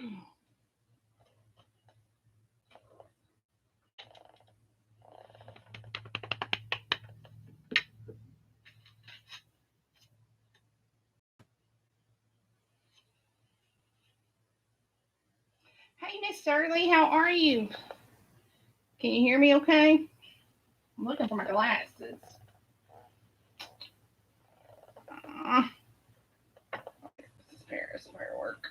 Hey, Miss Shirley, how are you? Can you hear me okay? I'm looking for my glasses. Uh, this is Paris firework.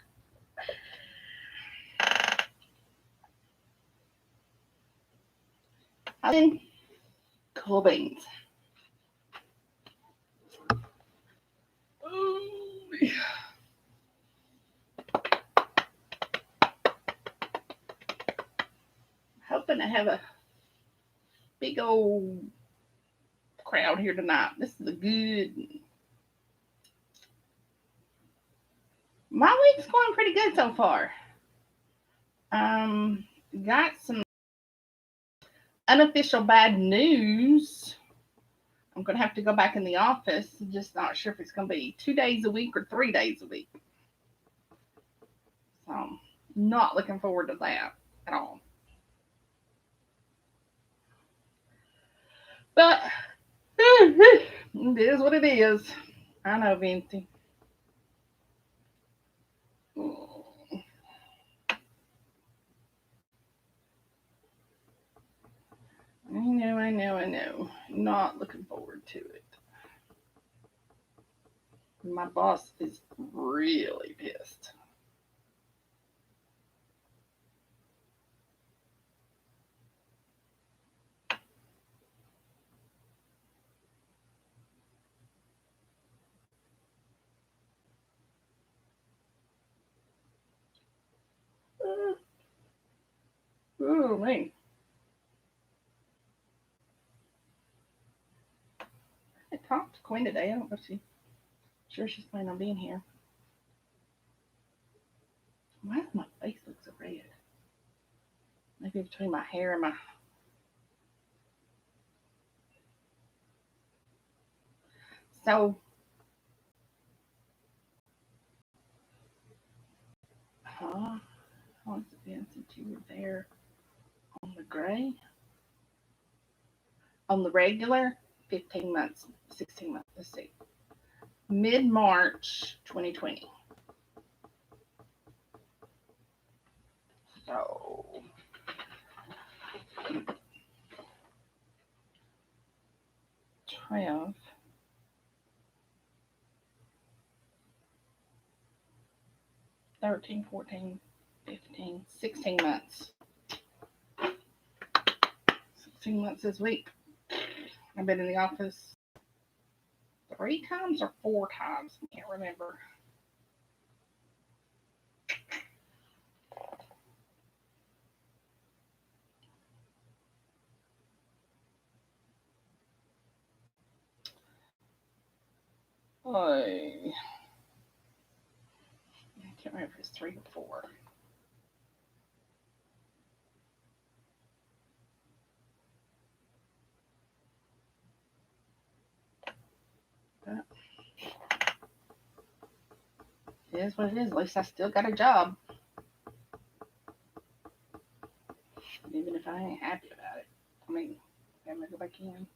How's cool beans? Ooh. Hoping to have a big old crowd here tonight. This is a good. My week's going pretty good so far. Um, got some unofficial bad news. I'm gonna have to go back in the office. Just not sure if it's gonna be 2 days a week or 3 days a week. So, not looking forward to that at all. But it is what it is. I know, Vinci. I know. Not looking forward to it. My boss is really pissed. Oh, man. I talked to Quinn today. I don't know if sure she's planning on being here. Why does my face look so red? Maybe between my hair and my. So, huh? How long has it been since you were there on the gray? On the regular, 15 months, 16 months. Let's see. Mid March 2020. So, 12, 13, 14, 15, 16 months. 16 months this week. I've been in the office 3 times or 4 times. I can't remember. I can't remember if it's 3 or 4. But it is what it is. At least I still got a job. Even if I ain't happy about it. I mean, I'm going to go back in.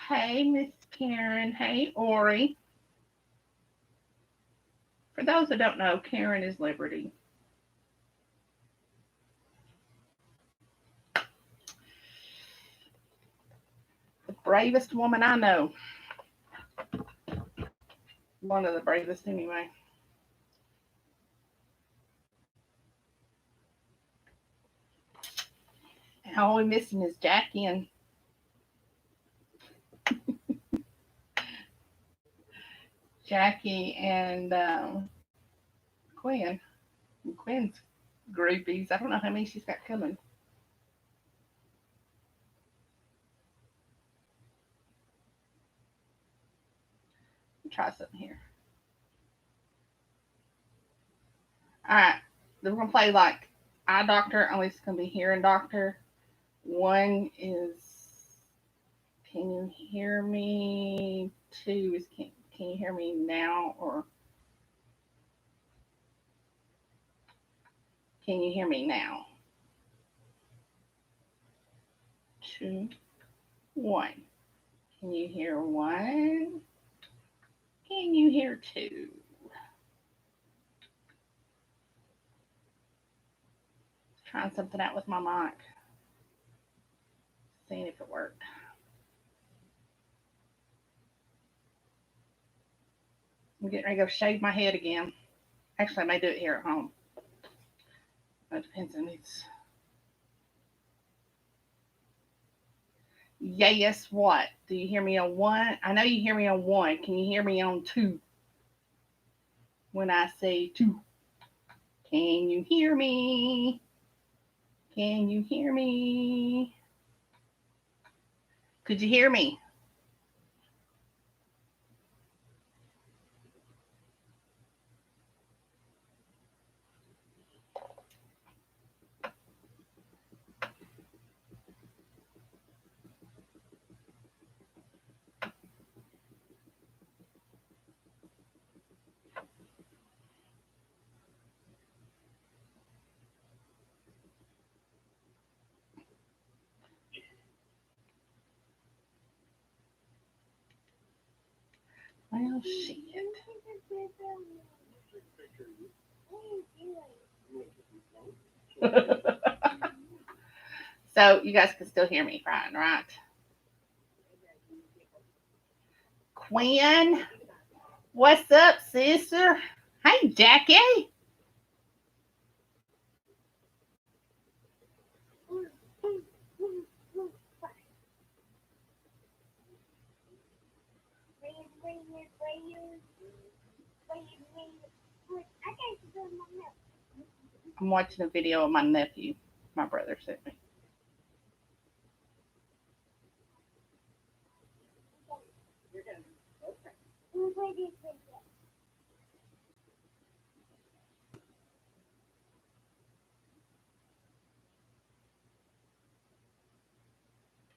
Hey, Miss Karen. Hey, Ori. For those that don't know, Karen is Liberty. The bravest woman I know. One of the bravest, anyway. All we're missing is Jackie and Quinn. And Quinn's groupies. I don't know how many she's got coming. Try something here. All right, we're gonna play like eye doctor. Only it's gonna be hearing doctor. One is can you hear me? Two is can you hear me now? Or can you hear me now? Two, one. Can you hear one? Can you hear two? Trying something out with my mic. Seeing if it worked. I'm getting ready to go shave my head again. Actually, I may do it here at home. It depends on it's. Yes, what? Do you hear me on one? I know you hear me on one. Can you hear me on two? When I say two. Can you hear me? Can you hear me? Could you hear me? Well, shit. So you guys can still hear me fine, right? Quinn, what's up, sister? Hey, Jackie. I'm watching a video of my nephew. My brother sent me.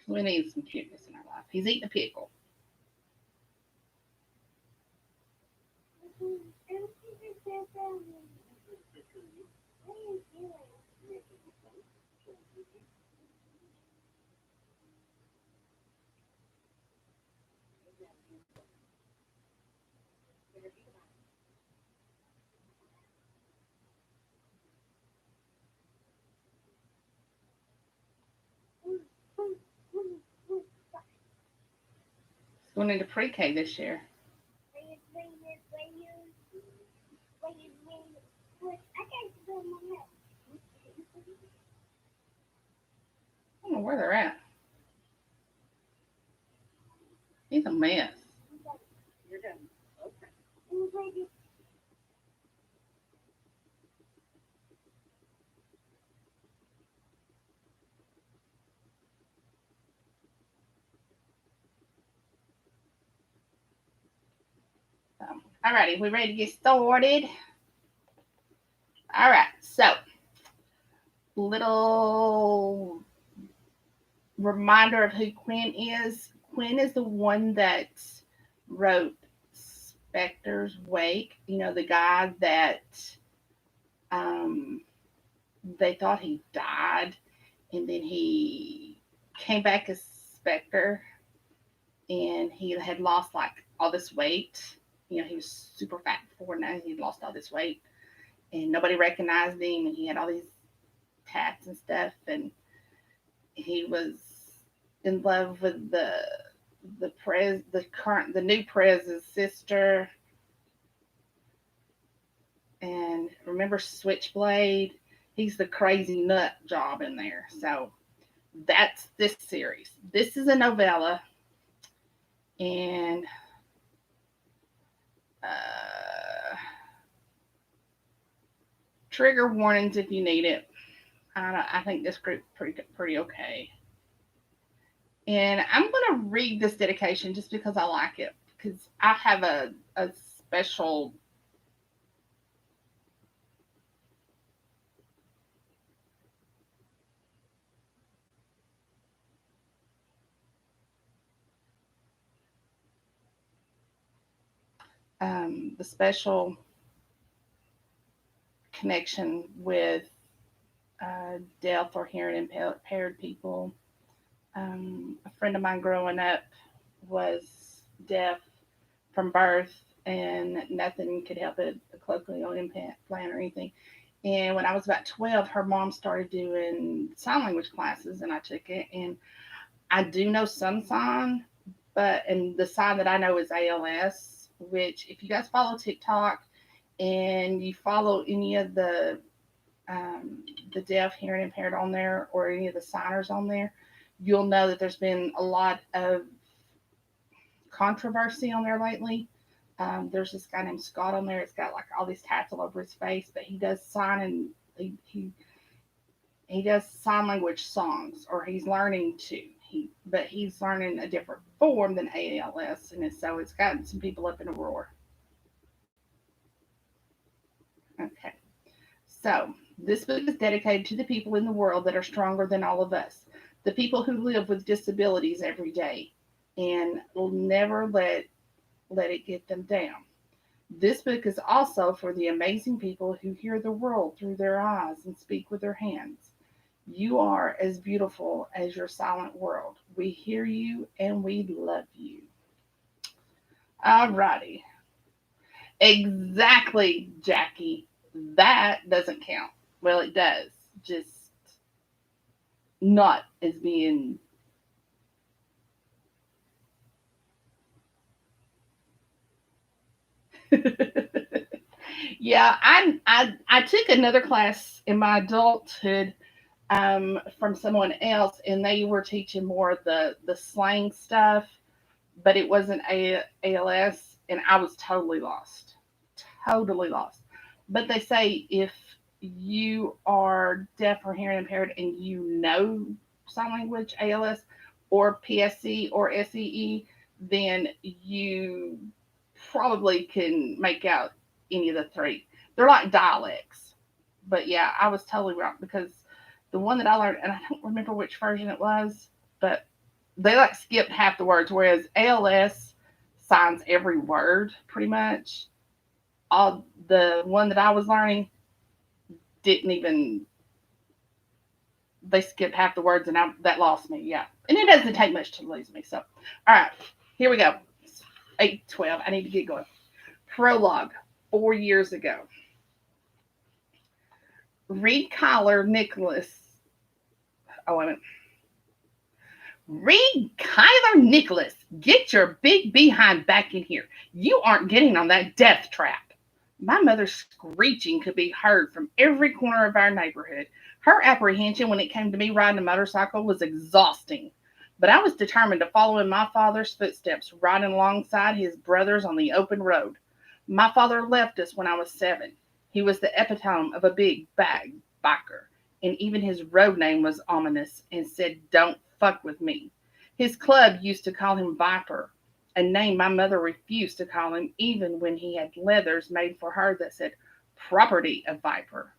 We need some cuteness in our life. He's eating a pickle. He's going into pre-K this year. I don't know where they're at. He's a mess. Alrighty, we ready to get started? All right, so little reminder of who Quinn is. Quinn is the one that wrote Spectre's Wake. You know, the guy that um, they thought he died, and then he came back as Spectre, and he had lost like all this weight. You know, he was super fat before, now he'd lost all this weight, and nobody recognized him, and he had all these tats and stuff, and he was in love with the new prez's sister. And remember Switchblade? He's the crazy nut job in there. So That's this series. This is a novella, and uh, trigger warnings if you need it. I think this group pretty okay. And I'm going to read this dedication just because I like it, because I have a special the special connection with deaf or hearing impaired people. A friend of mine growing up was deaf from birth, and nothing could help it, a cochlear implant or anything. And when I was about 12, her mom started doing sign language classes, and I took it. And I do know some sign, and the sign that I know is ALS, which if you guys follow TikTok and you follow any of um, the deaf, hearing impaired on there, or any of the signers on there, you'll know that there's been a lot of controversy on there lately. There's this guy named Scott on there. It's got like all these tats all over his face, but he does sign and he does sign language songs, or he's learning to. But he's learning a different form than ALS, and so it's gotten some people up in a roar. Okay, so this book is dedicated to the people in the world that are stronger than all of us, the people who live with disabilities every day, and will never let it get them down. This book is also for the amazing people who hear the world through their eyes and speak with their hands. You are as beautiful as your silent world. We hear you and we love you. Alrighty. Exactly, Jackie. That doesn't count. Well, it does. Just not as being. Yeah, I took another class in my adulthood from someone else, and they were teaching more of the slang stuff, but it wasn't ALS, and I was totally lost. But they say if you are deaf or hearing impaired and you know sign language, ALS, or PSC or SEE, then you probably can make out any of the three. They're like dialects. But yeah, I was totally wrong, because the one that I learned, and I don't remember which version it was, but they like skipped half the words, whereas ALS signs every word pretty much. All the one that I was learning didn't even, they skipped half the words, and that lost me. Yeah, and it doesn't take much to lose me. So, all right, here we go. 8:12. I need to get going. Prologue. 4 years ago. Reed Kyler Nicholas. Oh, wait a minute. Reed Kyler Nicholas, get your big behind back in here. You aren't getting on that death trap. My mother's screeching could be heard from every corner of our neighborhood. Her apprehension when it came to me riding a motorcycle was exhausting. But I was determined to follow in my father's footsteps, riding alongside his brothers on the open road. My father left us when I was 7. He was the epitome of a big bag biker, and even his road name was ominous and said, "Don't fuck with me." His club used to call him Viper, a name my mother refused to call him, even when he had leathers made for her that said "Property of Viper."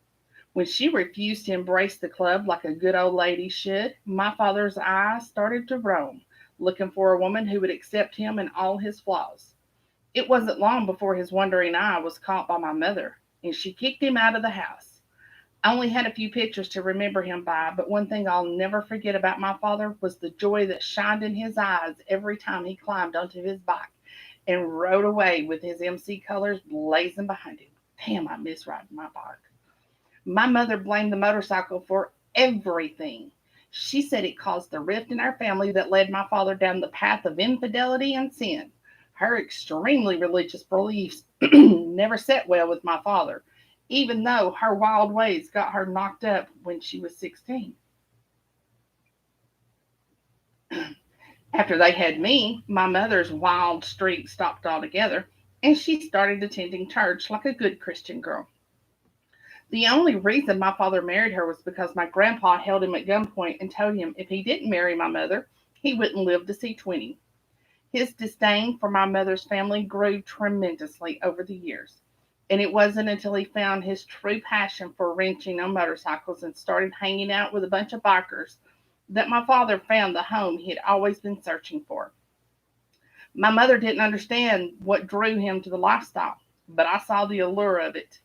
When she refused to embrace the club like a good old lady should, my father's eyes started to roam, looking for a woman who would accept him and all his flaws. It wasn't long before his wandering eye was caught by my mother, and she kicked him out of the house. I only had a few pictures to remember him by, but one thing I'll never forget about my father was the joy that shined in his eyes every time he climbed onto his bike and rode away with his MC colors blazing behind him. Damn, I miss riding my bike. My mother blamed the motorcycle for everything. She said it caused the rift in our family that led my father down the path of infidelity and sin. Her extremely religious beliefs never set well with my father, even though her wild ways got her knocked up when she was 16. After they had me, my mother's wild streak stopped altogether, and she started attending church like a good Christian girl. The only reason my father married her was because my grandpa held him at gunpoint and told him if he didn't marry my mother, he wouldn't live to see 20. His disdain for my mother's family grew tremendously over the years, and it wasn't until he found his true passion for wrenching on motorcycles and started hanging out with a bunch of bikers that my father found the home he had always been searching for. My mother didn't understand what drew him to the lifestyle, but I saw the allure of it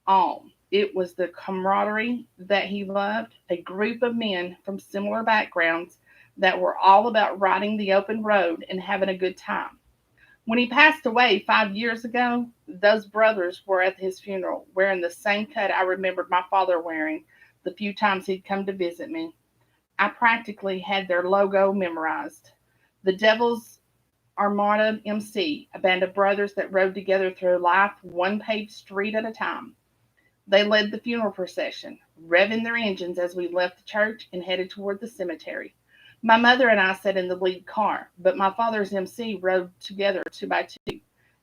all. It was the camaraderie that he loved, a group of men from similar backgrounds that were all about riding the open road and having a good time. When he passed away 5 years ago, those brothers were at his funeral wearing the same cut I remembered my father wearing the few times he'd come to visit me. I practically had their logo memorized. The Devil's Armada MC, a band of brothers that rode together through life one paved street at a time. They led the funeral procession, revving their engines as we left the church and headed toward the cemetery. My mother and I sat in the lead car, but my father's MC rode together two by two,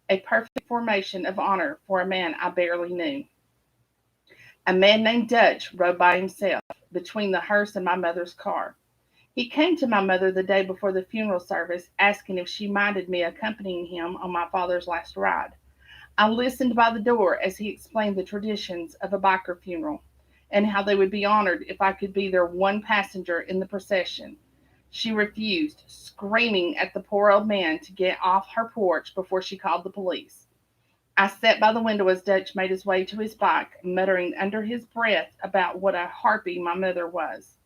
a perfect formation of honor for a man I barely knew. A man named Dutch rode by himself between the hearse and my mother's car. He came to my mother the day before the funeral service, asking if she minded me accompanying him on my father's last ride. I listened by the door as he explained the traditions of a biker funeral and how they would be honored if I could be their one passenger in the procession. She refused, screaming at the poor old man to get off her porch before she called the police. I sat by the window as Dutch made his way to his bike, muttering under his breath about what a harpy my mother was.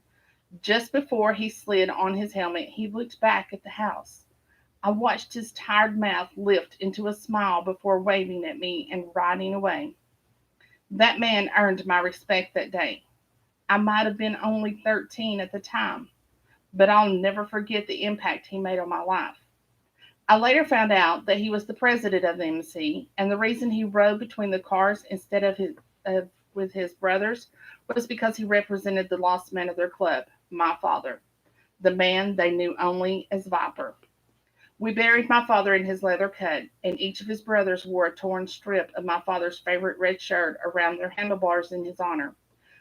Just before he slid on his helmet, he looked back at the house. I watched his tired mouth lift into a smile before waving at me and riding away. That man earned my respect that day. I might have been only 13 at the time, but I'll never forget the impact he made on my life. I later found out that he was the president of the MC, and the reason he rode between the cars instead of with his brothers was because he represented the lost man of their club, my father, the man they knew only as Viper. We buried my father in his leather cut, and each of his brothers wore a torn strip of my father's favorite red shirt around their handlebars in his honor.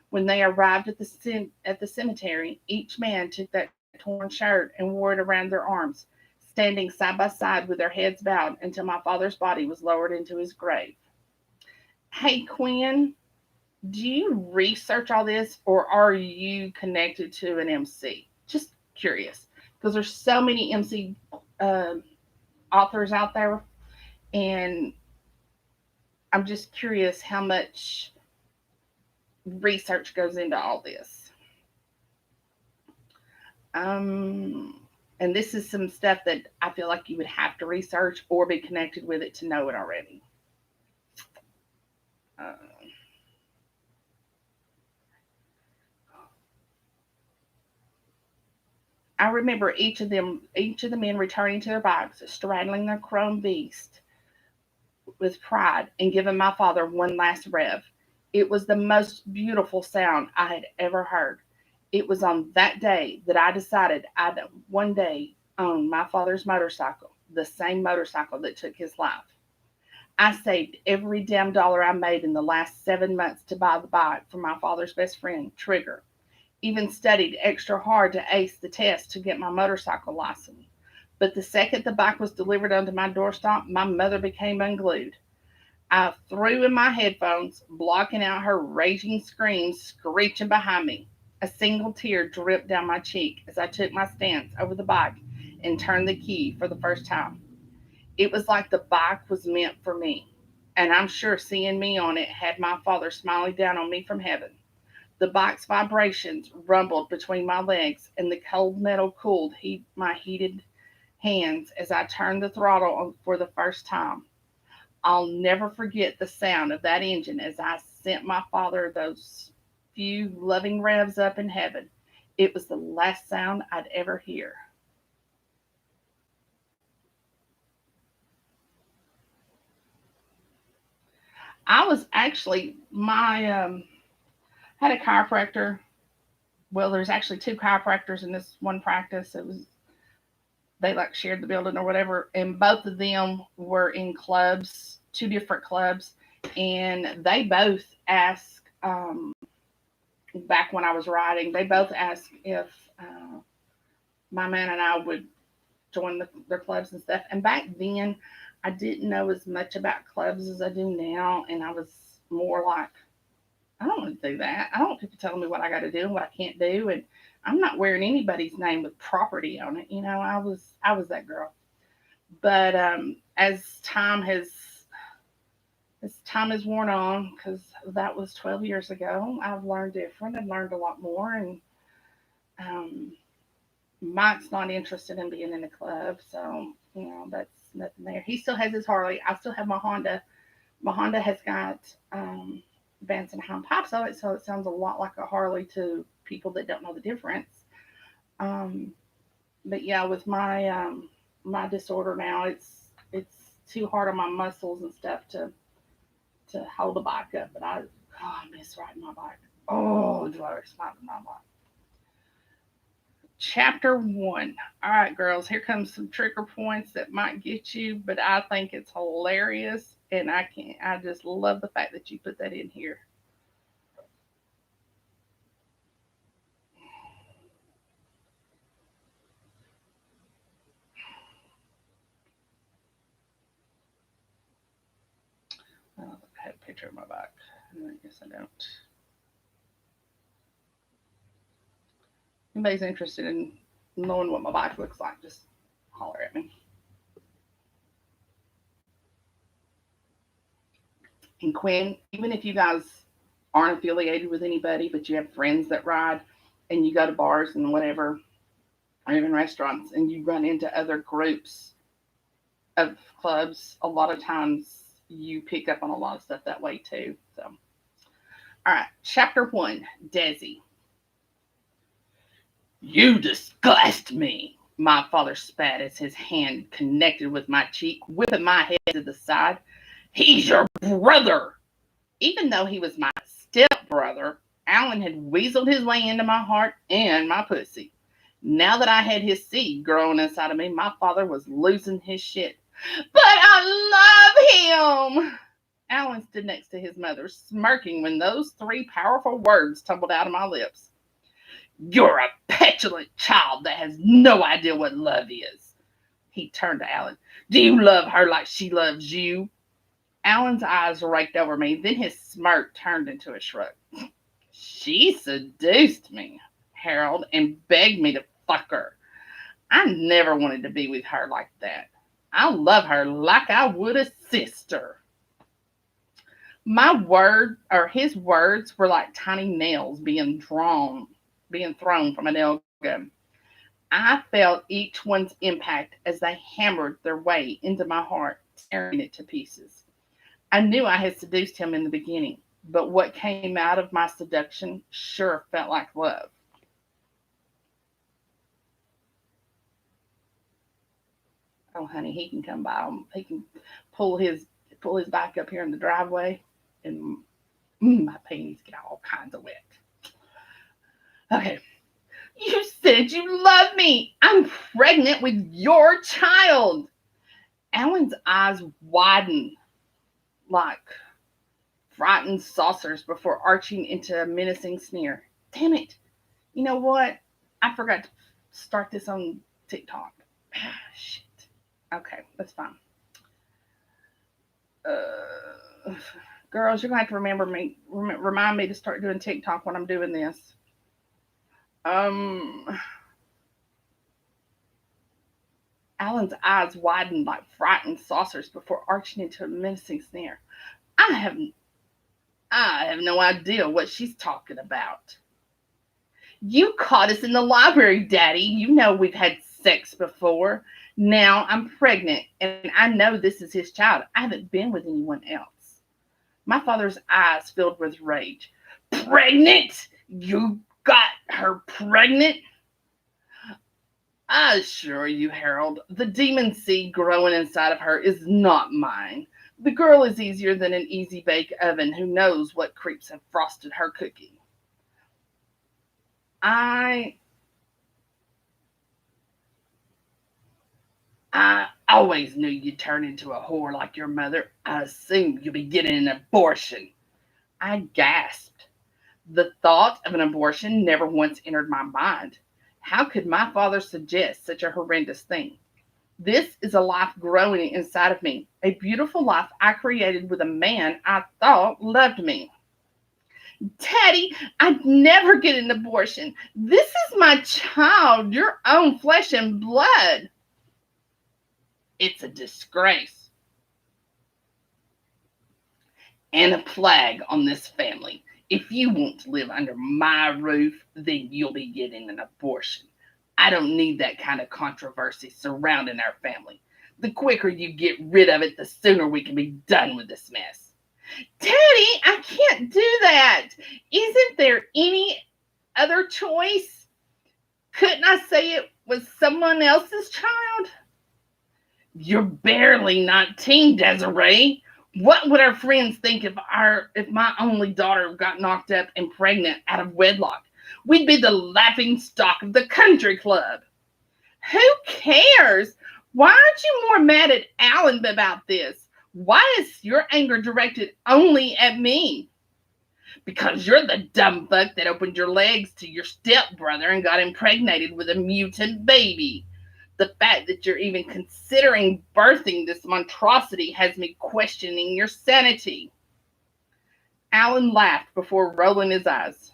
When they arrived at the cemetery, each man took that torn shirt and wore it around their arms, standing side by side with their heads bowed until my father's body was lowered into his grave. Hey, Quinn, do you research all this or are you connected to an MC? Just curious, because there's so many MC uh, authors out there, and I'm just curious how much research goes into all this. Um, and this is some stuff that I feel like you would have to research or be connected with it to know it already. Uh, I remember each of the men returning to their bikes, straddling their chrome beast with pride, and giving my father one last rev. It was the most beautiful sound I had ever heard. It was on that day that I decided I'd one day own my father's motorcycle, the same motorcycle that took his life. I saved every damn dollar I made in the last 7 months to buy the bike for my father's best friend, Trigger. Even studied extra hard to ace the test to get my motorcycle license. But the second the bike was delivered onto my doorstep, my mother became unglued. I threw in my headphones, blocking out her raging screams screeching behind me. A single tear dripped down my cheek as I took my stance over the bike and turned the key for the first time. It was like the bike was meant for me, and I'm sure seeing me on it had my father smiling down on me from heaven. The bike's vibrations rumbled between my legs, and the cold metal cooled my heated hands as I turned the throttle on for the first time. I'll never forget the sound of that engine as I sent my father those few loving revs up in heaven. It was the last sound I'd ever hear. I was actually my had a chiropractor. Well, there's actually two chiropractors in this one practice. It was they like shared the building or whatever, and both of them were in clubs, two different clubs, and they both asked. Back when I was writing, they both asked if my man and I would join their clubs and stuff. And back then, I didn't know as much about clubs as I do now, and I was more like, I don't want to do that. I don't want people telling me what I got to do and what I can't do, and I'm not wearing anybody's name with property on it. I was that girl. But as time has worn on, because that was 12 years ago, I've learned different and learned a lot more. And um, Mike's not interested in being in a club, so that's nothing there. He still has his Harley. I still have my Honda. My Honda has got Vance and Hound pipes on it, so it sounds a lot like a Harley to people that don't know the difference. Um, but yeah, with my disorder now, it's too hard on my muscles and stuff to hold the bike up. But I miss riding my bike. Oh, do I respond to my bike? Chapter 1. All right, girls, here comes some trigger points that might get you, but I think it's hilarious, and I just love the fact that you put that in here. Oh, I have a picture of my bike. I guess I don't. Anybody's interested in knowing what my bike looks like, just holler at me. And Quinn, even if you guys aren't affiliated with anybody, but you have friends that ride and you go to bars and whatever, or even restaurants, and you run into other groups of clubs, a lot of times you pick up on a lot of stuff that way too. So, all right, chapter 1, Desi. You disgust me. My father spat as his hand connected with my cheek, whipping my head to the side. He's your brother. Even though he was my stepbrother, Alan had weaseled his way into my heart and my pussy. Now that I had his seed growing inside of me, my father was losing his shit. But I love him! Alan stood next to his mother, smirking when those three powerful words tumbled out of my lips. You're a petulant child that has no idea what love is. He turned to Alan. Do you love her like she loves you? Alan's eyes raked over me, then his smirk turned into a shrug. She seduced me, Harold, and begged me to fuck her. I never wanted to be with her like that. I love her like I would a sister. His words were like tiny nails being thrown from a nail gun. I felt each one's impact as they hammered their way into my heart, tearing it to pieces. I knew I had seduced him in the beginning, but what came out of my seduction sure felt like love. Oh, honey, he can come by. He can pull his bike up here in the driveway, and my panties get all kinds of wet. Okay. You said you love me. I'm pregnant with your child. Alan's eyes widened like frightened saucers before arching into a menacing sneer. Damn it. You know what? I forgot to start this on TikTok. Shit. Okay, that's fine. Uh, Girls, you're going to have to remind me to start doing TikTok when I'm doing this. Um, Alan's eyes widened like frightened saucers before arching into a menacing sneer. I have I have no idea what she's talking about. You caught us in the library, Daddy. You know we've had sex before. Now I'm pregnant, and I know this is his child. I haven't been with anyone else. My father's eyes filled with rage. Pregnant? You got her pregnant? I assure you, Harold, the demon seed growing inside of her is not mine. The girl is easier than an easy bake oven who knows what creeps have frosted her cookie. I I always knew you'd turn into a whore like your mother. I assumed you'd be getting an abortion. I gasped. The thought of an abortion never once entered my mind. How could my father suggest such a horrendous thing? This is a life growing inside of me, a beautiful life I created with a man I thought loved me. Daddy, I'd never get an abortion. This is my child, your own flesh and blood. It's a disgrace and a plague on this family. If you want to live under my roof, then you'll be getting an abortion. I don't need that kind of controversy surrounding our family. The quicker you get rid of it, the sooner we can be done with this mess. Daddy, I can't do that. Isn't there any other choice? Couldn't I say it was someone else's child? You're barely 19, Desiree. What would our friends think if my only daughter got knocked up and pregnant out of wedlock? We'd be the laughing stock of the country club. Who cares? Why aren't you more mad at Alan about this? Why is your anger directed only at me? Because you're the dumb fuck that opened your legs to your stepbrother and got impregnated with a mutant baby. The fact that you're even considering birthing this monstrosity has me questioning your sanity. Alan laughed before rolling his eyes.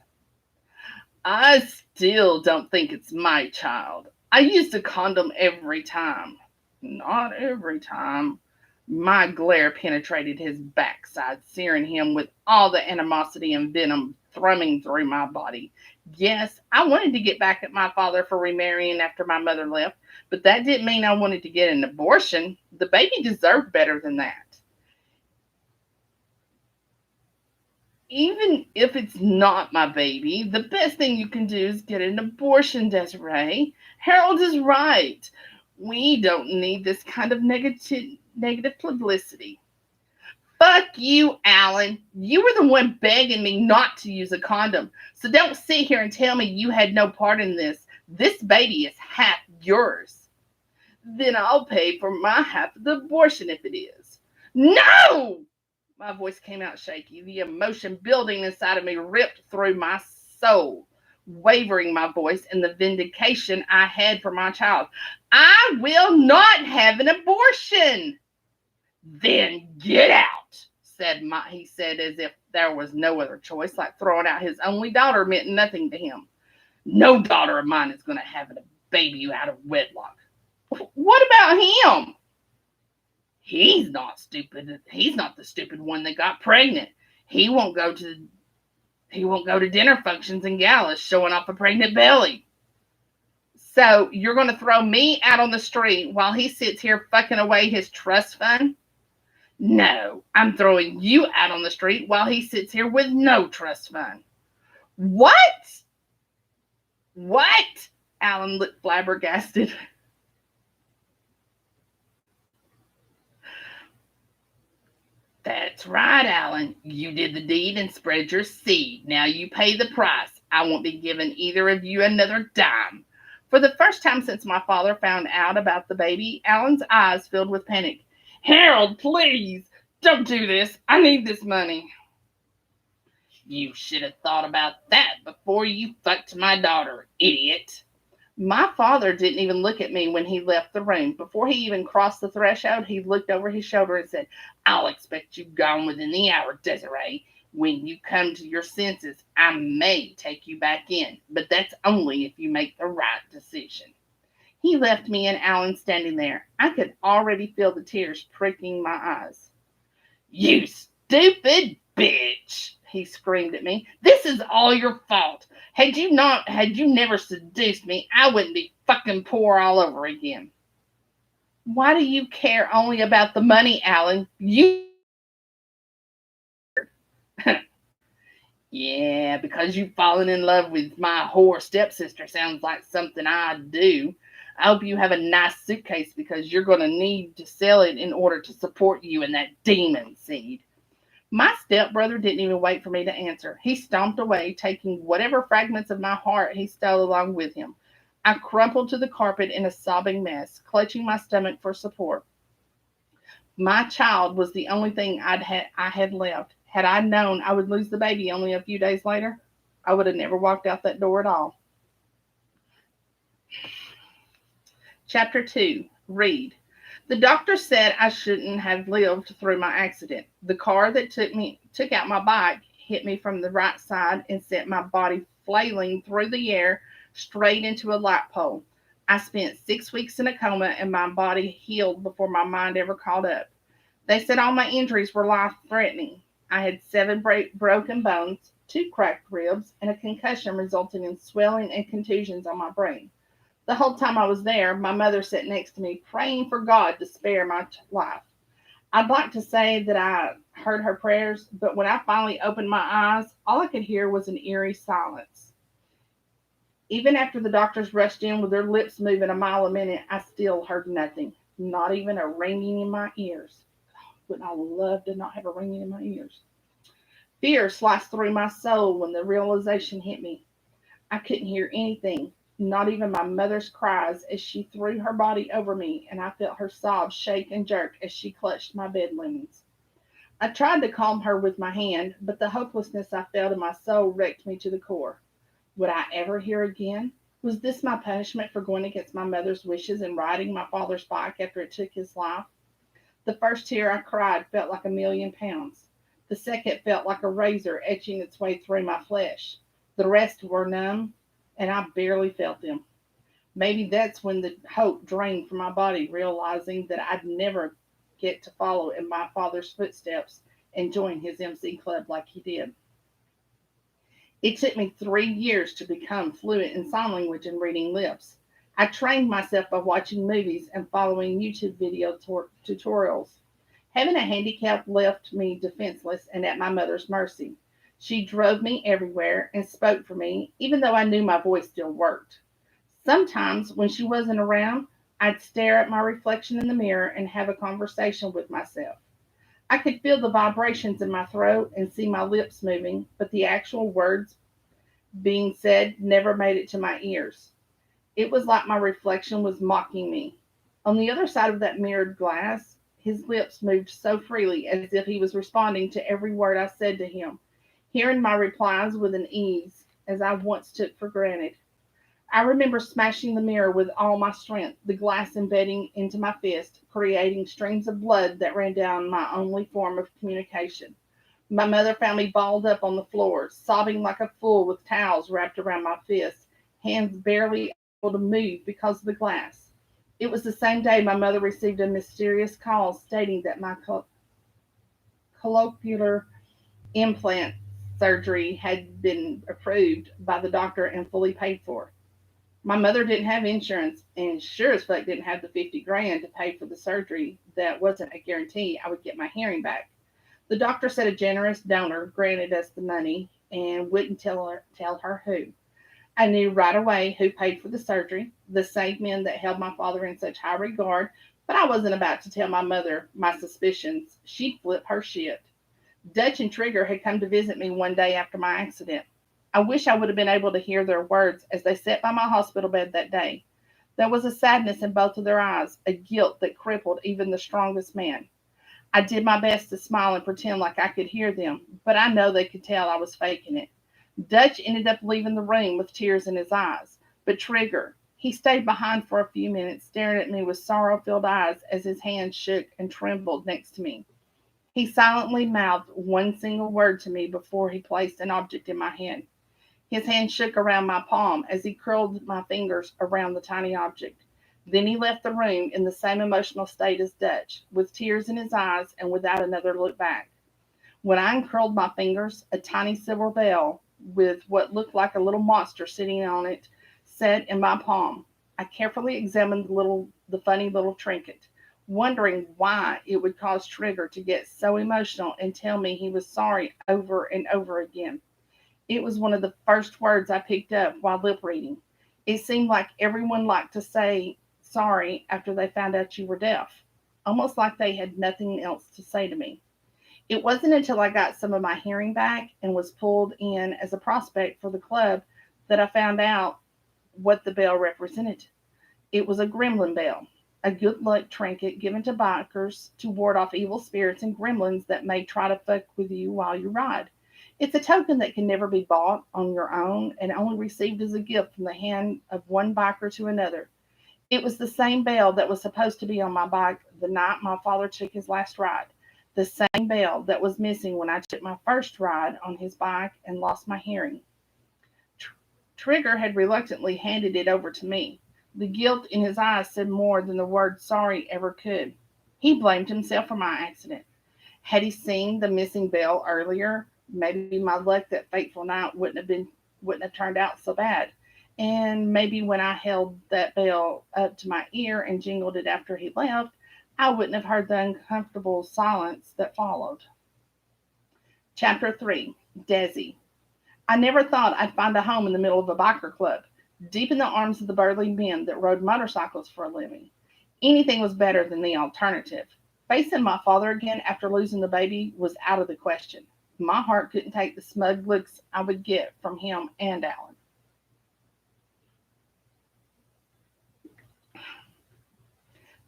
I still don't think it's my child. I used a condom every time. Not every time. My glare penetrated his backside, searing him with all the animosity and venom thrumming through my body. Yes, I wanted to get back at my father for remarrying after my mother left, but that didn't mean I wanted to get an abortion. The baby deserved better than that. Even if it's not my baby, the best thing you can do is get an abortion, Desiree. Harold is right. We don't need this kind of negative publicity. Fuck you, Alan. You were the one begging me not to use a condom. So don't sit here and tell me you had no part in this. This baby is half yours. Then I'll pay for my half of the abortion if it is. No! My voice came out shaky. The emotion building inside of me ripped through my soul, wavering my voice in the vindication I had for my child. I will not have an abortion. Then get out, he said as if there was no other choice, like throwing out his only daughter meant nothing to him. No daughter of mine is going to have a baby out of wedlock. What about him? He's not stupid. He's not the stupid one that got pregnant. He won't go to dinner functions and galas showing off a pregnant belly. So you're going to throw me out on the street while he sits here fucking away his trust fund? No, I'm throwing you out on the street while he sits here with no trust fund. What? What? Alan looked flabbergasted. That's right, Alan. You did the deed and spread your seed. Now you pay the price. I won't be giving either of you another dime. For the first time since my father found out about the baby, Alan's eyes filled with panic. Harold, please, don't do this. I need this money. You should have thought about that before you fucked my daughter, idiot. My father didn't even look at me when he left the room. Before he even crossed the threshold, he looked over his shoulder and said, I'll expect you gone within the hour, Desiree. When you come to your senses, I may take you back in, but that's only if you make the right decision. He left me and Alan standing there. I could already feel the tears pricking my eyes. You stupid bitch, he screamed at me. This is all your fault. Had you never seduced me, I wouldn't be fucking poor all over again. Why do you care only about the money, Alan? Yeah, because you've fallen in love with my whore stepsister sounds like something I'd do. I hope you have a nice suitcase because you're going to need to sell it in order to support you and that demon seed. My stepbrother didn't even wait for me to answer. He stomped away, taking whatever fragments of my heart he stole along with him. I crumpled to the carpet in a sobbing mess, clutching my stomach for support. My child was the only thing I had left. Had I known I would lose the baby only a few days later, I would have never walked out that door at all. Chapter 2. Read. The doctor said I shouldn't have lived through my accident. The car that took out my bike hit me from the right side and sent my body flailing through the air straight into a light pole. I spent 6 weeks in a coma and my body healed before my mind ever caught up. They said all my injuries were life threatening. I had 7 broken bones, 2 cracked ribs, and a concussion resulting in swelling and contusions on my brain. The whole time I was there, my mother sat next to me, praying for God to spare my life. I'd like to say that I heard her prayers, but when I finally opened my eyes, all I could hear was an eerie silence. Even after the doctors rushed in with their lips moving a mile a minute, I still heard nothing, not even a ringing in my ears. Wouldn't I love to not have a ringing in my ears? Fear sliced through my soul when the realization hit me. I couldn't hear anything, not even my mother's cries as she threw her body over me, and I felt her sobs shake and jerk as she clutched my bed linens. I tried to calm her with my hand, but the hopelessness I felt in my soul wrecked me to the core. Would I ever hear again? Was this my punishment for going against my mother's wishes and riding my father's bike after it took his life? The first tear I cried felt like £1,000,000. The second felt like a razor etching its way through my flesh. The rest were numb, and I barely felt them. Maybe that's when the hope drained from my body, realizing that I'd never get to follow in my father's footsteps and join his MC club like he did. It took me 3 years to become fluent in sign language and reading lips. I trained myself by watching movies and following YouTube video tutorials. Having a handicap left me defenseless and at my mother's mercy. She drove me everywhere and spoke for me, even though I knew my voice still worked. Sometimes, when she wasn't around, I'd stare at my reflection in the mirror and have a conversation with myself. I could feel the vibrations in my throat and see my lips moving, but the actual words being said never made it to my ears. It was like my reflection was mocking me. On the other side of that mirrored glass, his lips moved so freely as if he was responding to every word I said to him, hearing my replies with an ease as I once took for granted. I remember smashing the mirror with all my strength, the glass embedding into my fist, creating streams of blood that ran down my only form of communication. My mother found me balled up on the floor, sobbing like a fool with towels wrapped around my fists, hands barely able to move because of the glass. It was the same day my mother received a mysterious call stating that my colloquial implant surgery had been approved by the doctor and fully paid for. My mother didn't have insurance and sure as fuck didn't have the 50 grand to pay for the surgery that wasn't a guarantee I would get my hearing back. The doctor said a generous donor granted us the money and wouldn't tell her who. I knew right away who paid for the surgery, the same men that held my father in such high regard, but I wasn't about to tell my mother my suspicions. She'd flip her shit. Dutch and Trigger had come to visit me one day after my accident. I wish I would have been able to hear their words as they sat by my hospital bed that day. There was a sadness in both of their eyes, a guilt that crippled even the strongest man. I did my best to smile and pretend like I could hear them, but I know they could tell I was faking it. Dutch ended up leaving the room with tears in his eyes, but Trigger, he stayed behind for a few minutes, staring at me with sorrow-filled eyes as his hands shook and trembled next to me. He silently mouthed one single word to me before he placed an object in my hand. His hand shook around my palm as he curled my fingers around the tiny object. Then he left the room in the same emotional state as Dutch, with tears in his eyes and without another look back. When I uncurled my fingers, a tiny silver bell with what looked like a little monster sitting on it set in my palm. I carefully examined the funny little trinket, wondering why it would cause Trigger to get so emotional and tell me he was sorry over and over again. It was one of the first words I picked up while lip reading. It seemed like everyone liked to say sorry after they found out you were deaf, almost like they had nothing else to say to me. It wasn't until I got some of my hearing back and was pulled in as a prospect for the club that I found out what the bell represented. It was a gremlin bell, a good luck trinket given to bikers to ward off evil spirits and gremlins that may try to fuck with you while you ride. It's a token that can never be bought on your own and only received as a gift from the hand of one biker to another. It was the same bell that was supposed to be on my bike the night my father took his last ride. The same bell that was missing when I took my first ride on his bike and lost my hearing. Trigger had reluctantly handed it over to me. The guilt in his eyes said more than the word sorry ever could. He blamed himself for my accident. Had he seen the missing bell earlier, maybe my luck that fateful night wouldn't have turned out so bad. And maybe when I held that bell up to my ear and jingled it after he left, I wouldn't have heard the uncomfortable silence that followed. Chapter 3. Desi. I never thought I'd find a home in the middle of a biker club, deep in the arms of the burly men that rode motorcycles for a living. Anything was better than the alternative. Facing my father again after losing the baby was out of the question. My heart couldn't take the smug looks I would get from him and Alan.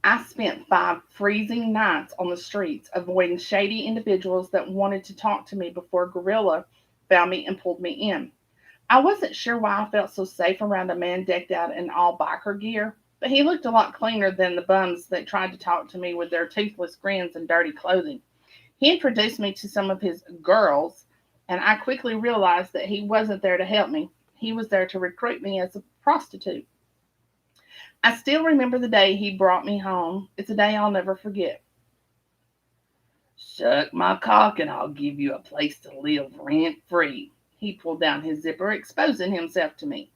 I spent 5 freezing nights on the streets, avoiding shady individuals that wanted to talk to me before Gorilla found me and pulled me in. I wasn't sure why I felt so safe around a man decked out in all biker gear, but he looked a lot cleaner than the bums that tried to talk to me with their toothless grins and dirty clothing. He introduced me to some of his girls, and I quickly realized that he wasn't there to help me. He was there to recruit me as a prostitute. I still remember the day he brought me home. It's a day I'll never forget. Suck my cock and I'll give you a place to live rent free. He pulled down his zipper, exposing himself to me.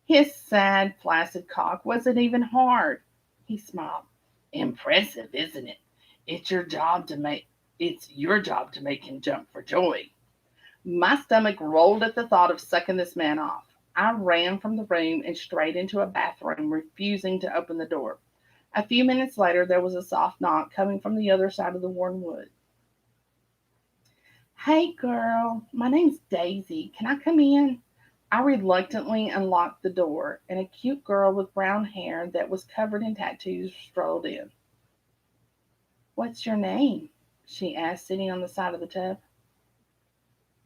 His sad, flaccid cock wasn't even hard. He smiled. Impressive, isn't it? It's your job to make it's your job to make him jump for joy. My stomach rolled at the thought of sucking this man off. I ran from the room and straight into a bathroom, refusing to open the door. A few minutes later, there was a soft knock coming from the other side of the worn wood. Hey, girl, my name's Daisy. Can I come in? I reluctantly unlocked the door, and a cute girl with brown hair that was covered in tattoos strolled in. What's your name? She asked, sitting on the side of the tub.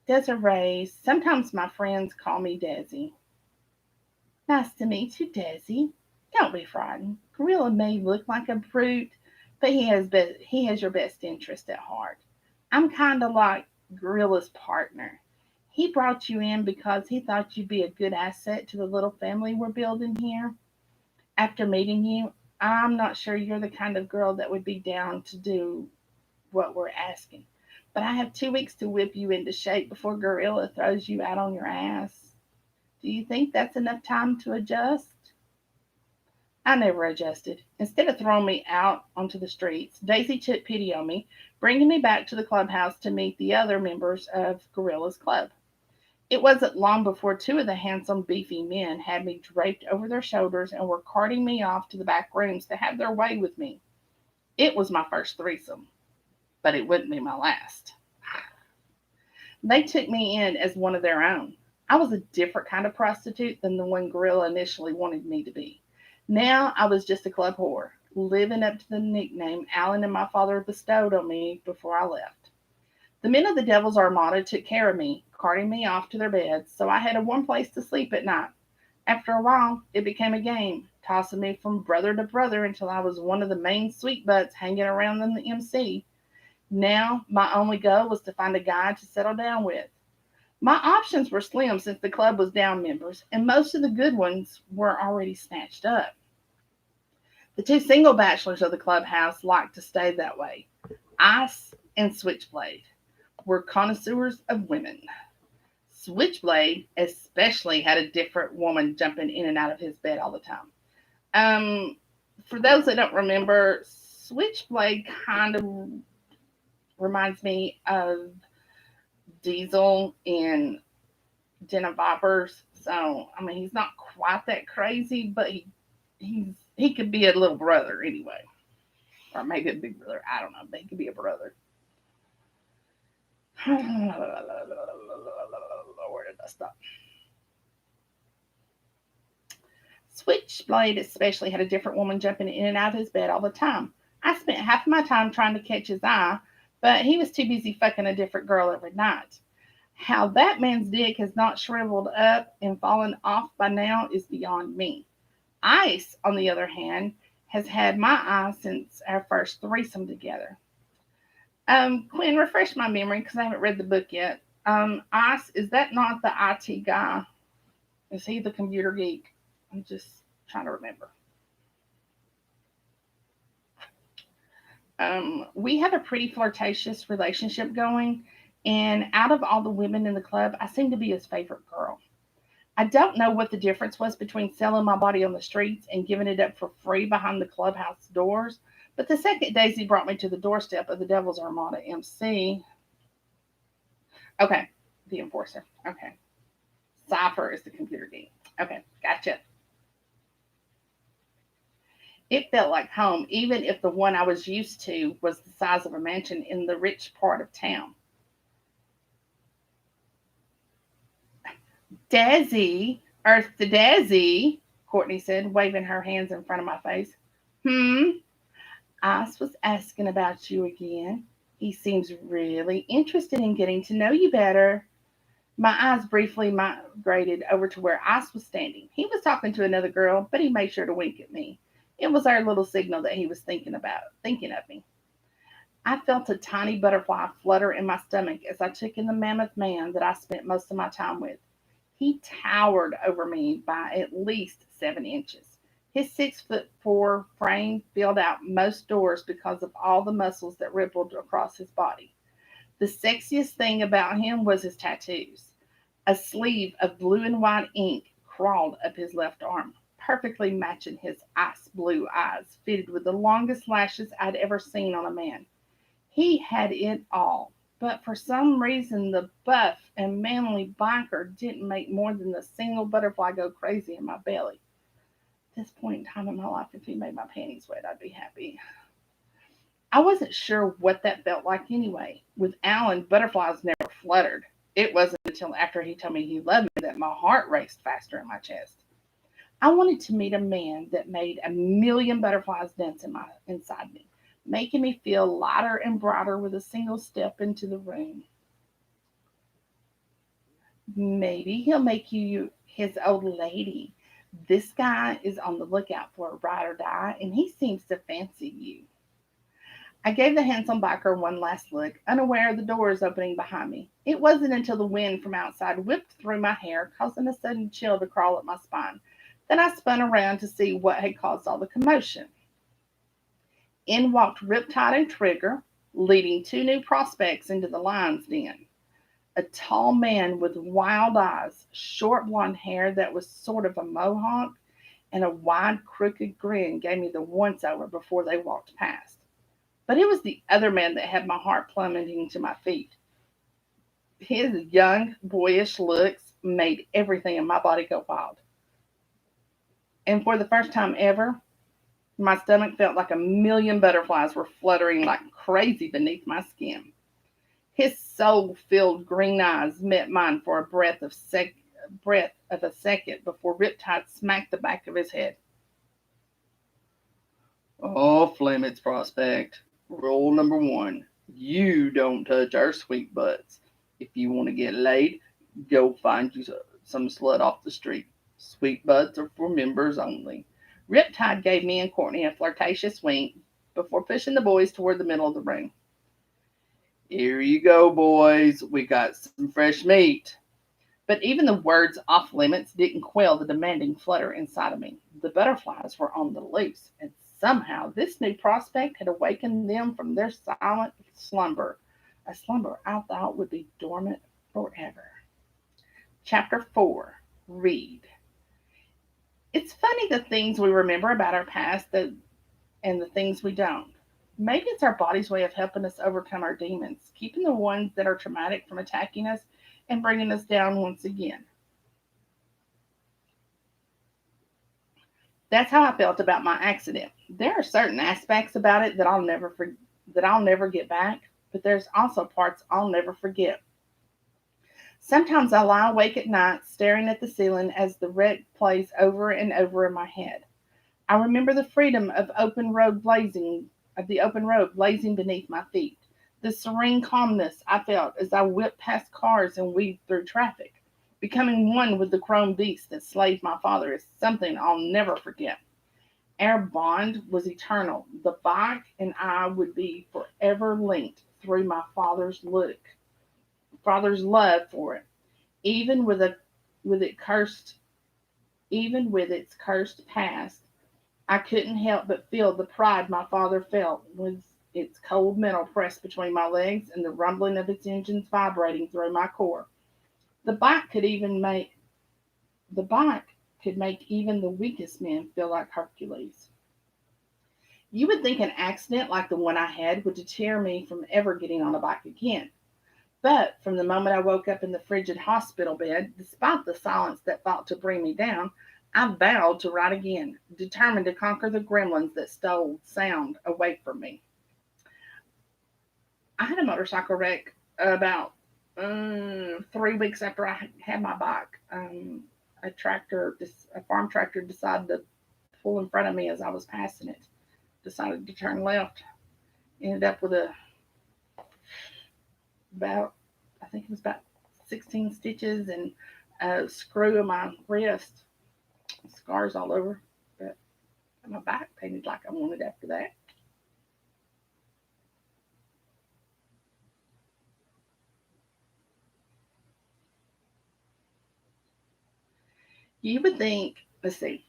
Desiree. Sometimes my friends call me Desi. Nice to meet you, Desi. Don't be frightened. Gorilla may look like a brute, but he has your best interest at heart. I'm kind of like Gorilla's partner. He brought you in because he thought you'd be a good asset to the little family we're building here. After meeting you, I'm not sure you're the kind of girl that would be down to do what we're asking. But I have 2 weeks to whip you into shape before Gorilla throws you out on your ass. Do you think that's enough time to adjust? I never adjusted. Instead of throwing me out onto the streets, Daisy took pity on me, bringing me back to the clubhouse to meet the other members of Gorilla's club. It wasn't long before two of the handsome, beefy men had me draped over their shoulders and were carting me off to the back rooms to have their way with me. It was my first threesome, but it wouldn't be my last. They took me in as one of their own. I was a different kind of prostitute than the one Gorilla initially wanted me to be. Now I was just a club whore, living up to the nickname Alan and my father bestowed on me before I left. The men of the Devil's Armada took care of me, carting me off to their beds, so I had a warm place to sleep at night. After a while, it became a game, tossing me from brother to brother until I was one of the main sweet butts hanging around in the MC. Now, my only goal was to find a guy to settle down with. My options were slim since the club was down members, and most of the good ones were already snatched up. The two single bachelors of the clubhouse liked to stay that way. Ice and Switchblade were connoisseurs of women. Switchblade especially had a different woman jumping in and out of his bed all the time. For those that don't remember, Switchblade kind of reminds me of Diesel in Den of Vipers. So, I mean, he's not quite that crazy, but he could be a little brother anyway. Or maybe a big brother. I don't know, but he could be a brother. Where did I stop? Switchblade especially had a different woman jumping in and out of his bed all the time. I spent half of my time trying to catch his eye, but he was too busy fucking a different girl every night. How that man's dick has not shriveled up and fallen off by now is beyond me. Ice, on the other hand, has had my eye since our first threesome together. Quinn, refresh my memory because I haven't read the book yet. Ice, is that not the IT guy? Is he the computer geek? I'm just trying to remember. We have a pretty flirtatious relationship going, and out of all the women in the club, I seem to be his favorite girl. I don't know what the difference was between selling my body on the streets and giving it up for free behind the clubhouse doors, but the second Daisy brought me to the doorstep of the Devil's Armada MC. Okay, the enforcer. Okay. Cypher is the computer geek. Okay, gotcha. It felt like home, even if the one I was used to was the size of a mansion in the rich part of town. Dazzy, Earth to Dazzy, Courtney said, waving her hands in front of my face. Ice was asking about you again. He seems really interested in getting to know you better. My eyes briefly migrated over to where Ice was standing. He was talking to another girl, but he made sure to wink at me. It was our little signal that he was thinking of me. I felt a tiny butterfly flutter in my stomach as I took in the mammoth man that I spent most of my time with. He towered over me by at least 7 inches. His 6'4" frame filled out most doors because of all the muscles that rippled across his body. The sexiest thing about him was his tattoos. A sleeve of blue and white ink crawled up his left arm, perfectly matching his ice blue eyes, fitted with the longest lashes I'd ever seen on a man. He had it all, but for some reason the buff and manly biker didn't make more than the single butterfly go crazy in my belly. At this point in time in my life, if he made my panties wet, I'd be happy. I wasn't sure what that felt like anyway. With Alan, butterflies never fluttered. It wasn't until after he told me he loved me that my heart raced faster in my chest. I wanted to meet a man that made a million butterflies dance inside me, making me feel lighter and brighter with a single step into the room. Maybe he'll make you his old lady. This guy is on the lookout for a ride or die, and he seems to fancy you. I gave the handsome biker one last look, unaware of the doors opening behind me. It wasn't until the wind from outside whipped through my hair, causing a sudden chill to crawl up my spine, that I spun around to see what had caused all the commotion. In walked Riptide and Trigger, leading 2 new prospects into the lion's den. A tall man with wild eyes, short blonde hair that was sort of a mohawk, and a wide, crooked grin gave me the once-over before they walked past. But it was the other man that had my heart plummeting to my feet. His young, boyish looks made everything in my body go wild. And for the first time ever, my stomach felt like a million butterflies were fluttering like crazy beneath my skin. His soul-filled green eyes met mine for a breath of a second before Riptide smacked the back of his head. Off limits, prospect. Rule number 1. You don't touch our sweet butts. If you want to get laid, go find you some slut off the street. Sweet butts are for members only. Riptide gave me and Courtney a flirtatious wink before pushing the boys toward the middle of the room. Here you go, boys. We got some fresh meat. But even the words off limits didn't quell the demanding flutter inside of me. The butterflies were on the loose, and somehow this new prospect had awakened them from their silent slumber, a slumber I thought would be dormant forever. Chapter 4. Read. It's funny the things we remember about our past and the things we don't. Maybe it's our body's way of helping us overcome our demons, keeping the ones that are traumatic from attacking us and bringing us down once again. That's how I felt about my accident. There are certain aspects about it that I'll never get back, but there's also parts I'll never forget. Sometimes I lie awake at night staring at the ceiling as the wreck plays over and over in my head. I remember the freedom of the open road blazing beneath my feet, the serene calmness I felt as I whipped past cars and weaved through traffic. Becoming one with the chrome beast that slayed my father is something I'll never forget. Our bond was eternal. The bike and I would be forever linked through my father's love for it, even with it cursed, even with its cursed past. I couldn't help but feel the pride my father felt with its cold metal pressed between my legs and the rumbling of its engines vibrating through my core. The bike could even make the bike could make even the weakest men feel like Hercules. You would think an accident like the one I had would deter me from ever getting on a bike again. But from the moment I woke up in the frigid hospital bed, despite the silence that fought to bring me down, I vowed to ride again, determined to conquer the gremlins that stole sound away from me. I had a motorcycle wreck about 3 weeks after I had my bike. A farm tractor decided to pull in front of me as I was passing it. Decided to turn left. Ended up with about I think it was about 16 stitches and a screw in my wrist, scars all over, but my back painted like I wanted after that. You would think, let's see,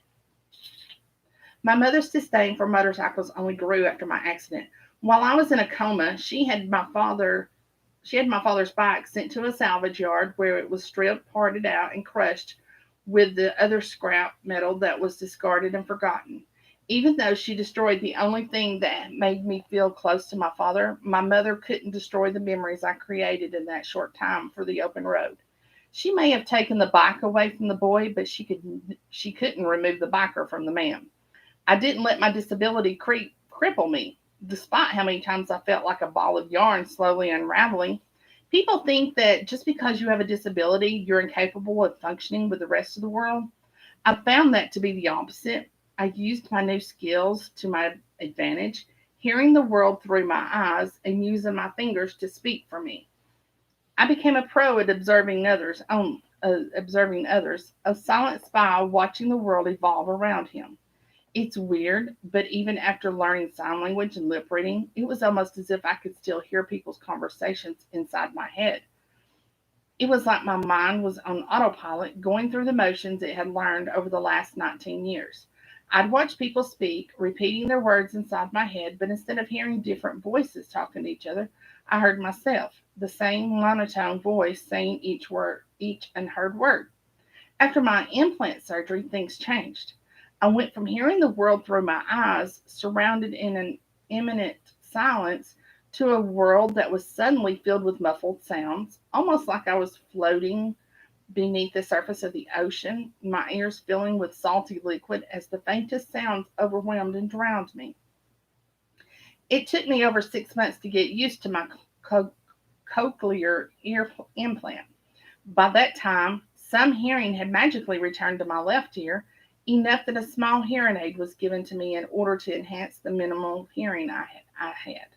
my mother's disdain for motorcycles only grew after my accident. While I was in a coma, she had my father's bike sent to a salvage yard where it was stripped, parted out, and crushed with the other scrap metal that was discarded and forgotten. Even though she destroyed the only thing that made me feel close to my father, my mother couldn't destroy the memories I created in that short time for the open road. She may have taken the bike away from the boy, but she couldn't remove the biker from the man. I didn't let my disability cripple me, despite how many times I felt like a ball of yarn slowly unraveling. People think that just because you have a disability, you're incapable of functioning with the rest of the world. I found that to be the opposite. I used my new skills to my advantage, hearing the world through my eyes and using my fingers to speak for me. I became a pro at observing others, a silent spy watching the world evolve around him. It's weird, but even after learning sign language and lip reading, it was almost as if I could still hear people's conversations inside my head. It was like my mind was on autopilot, going through the motions it had learned over the last 19 years. I'd watch people speak, repeating their words inside my head, but instead of hearing different voices talking to each other, I heard myself, the same monotone voice saying each unheard word. After my implant surgery, things changed. I went from hearing the world through my eyes, surrounded in an imminent silence, to a world that was suddenly filled with muffled sounds, almost like I was floating beneath the surface of the ocean, my ears filling with salty liquid as the faintest sounds overwhelmed and drowned me. It took me over 6 months to get used to my co- cochlear ear implant. By that time, some hearing had magically returned to my left ear, enough that a small hearing aid was given to me in order to enhance the minimal hearing I had.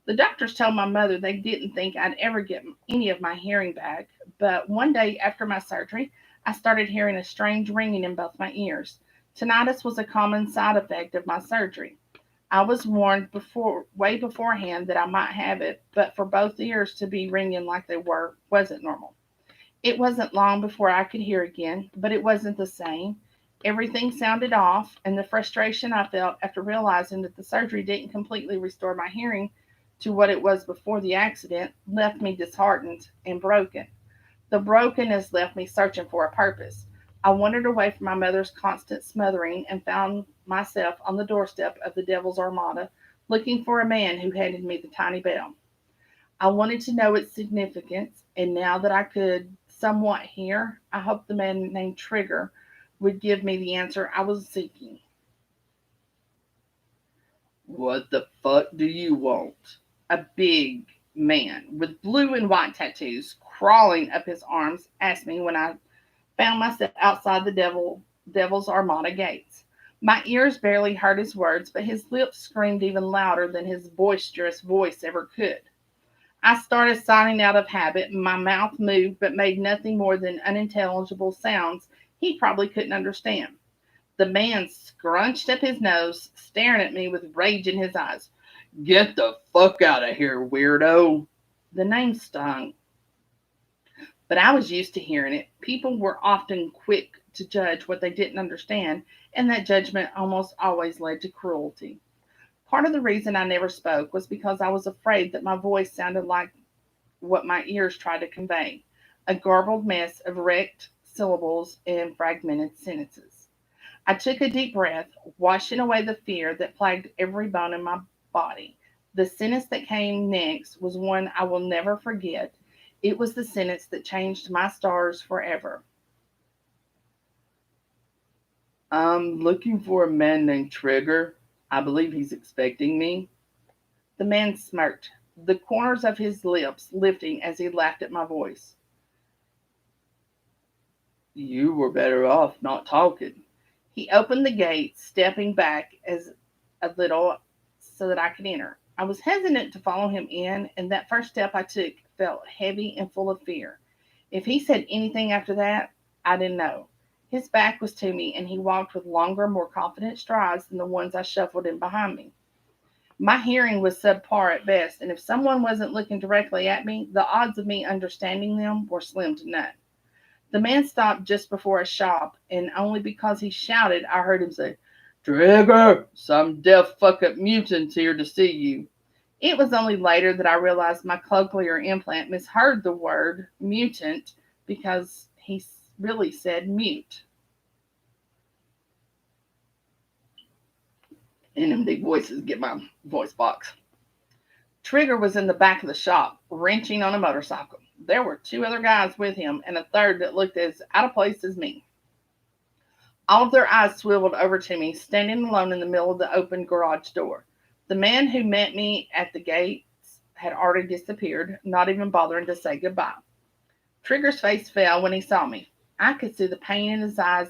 The doctors told my mother they didn't think I'd ever get any of my hearing back, but one day after my surgery, I started hearing a strange ringing in both my ears. Tinnitus was a common side effect of my surgery. I was warned way beforehand that I might have it, but for both ears to be ringing like they were wasn't normal. It wasn't long before I could hear again, but it wasn't the same. Everything sounded off, and the frustration I felt after realizing that the surgery didn't completely restore my hearing to what it was before the accident left me disheartened and broken. The brokenness left me searching for a purpose. I wandered away from my mother's constant smothering and found myself on the doorstep of the Devil's Armada, looking for a man who handed me the tiny bell. I wanted to know its significance, and now that I could somewhat hear, I hoped the man named Trigger would give me the answer I was seeking. What the fuck do you want? A big, man with blue and white tattoos crawling up his arms asked me when I found myself outside the devil's Armada gates. My ears barely heard his words, but his lips screamed even louder than his boisterous voice ever could. I started signing out of habit, and my mouth moved but made nothing more than unintelligible sounds he probably couldn't understand. The man scrunched up his nose, staring at me with rage in his eyes. Get the fuck out of here, weirdo. The name stung, but I was used to hearing it. People were often quick to judge what they didn't understand, and that judgment almost always led to cruelty. Part of the reason I never spoke was because I was afraid that my voice sounded like what my ears tried to convey, a garbled mess of wrecked syllables and fragmented sentences. I took a deep breath, washing away the fear that plagued every bone in my body. The sentence that came next was one I will never forget. It was the sentence that changed my stars forever. I'm looking for a man named Trigger. I believe he's expecting me. The man smirked, the corners of his lips lifting as he laughed at my voice. You were better off not talking. He opened the gate, stepping back as a little so that I could enter. I was hesitant to follow him in, and that first step I took felt heavy and full of fear. If he said anything after that, I didn't know. His back was to me, and he walked with longer, more confident strides than the ones I shuffled in behind me. My hearing was subpar at best, and if someone wasn't looking directly at me, the odds of me understanding them were slim to none. The man stopped just before a shop, and only because he shouted, I heard him say, Trigger, some deaf fuck up mutant's here to see you. It was only later that I realized my cochlear implant misheard the word mutant because he really said mute. And them big voices get my voice box. Trigger was in the back of the shop, wrenching on a motorcycle. There were two other guys with him, and a third that looked as out of place as me. All of their eyes swiveled over to me, standing alone in the middle of the open garage door. The man who met me at the gates had already disappeared, not even bothering to say goodbye. Trigger's face fell when he saw me. I could see the pain in his eyes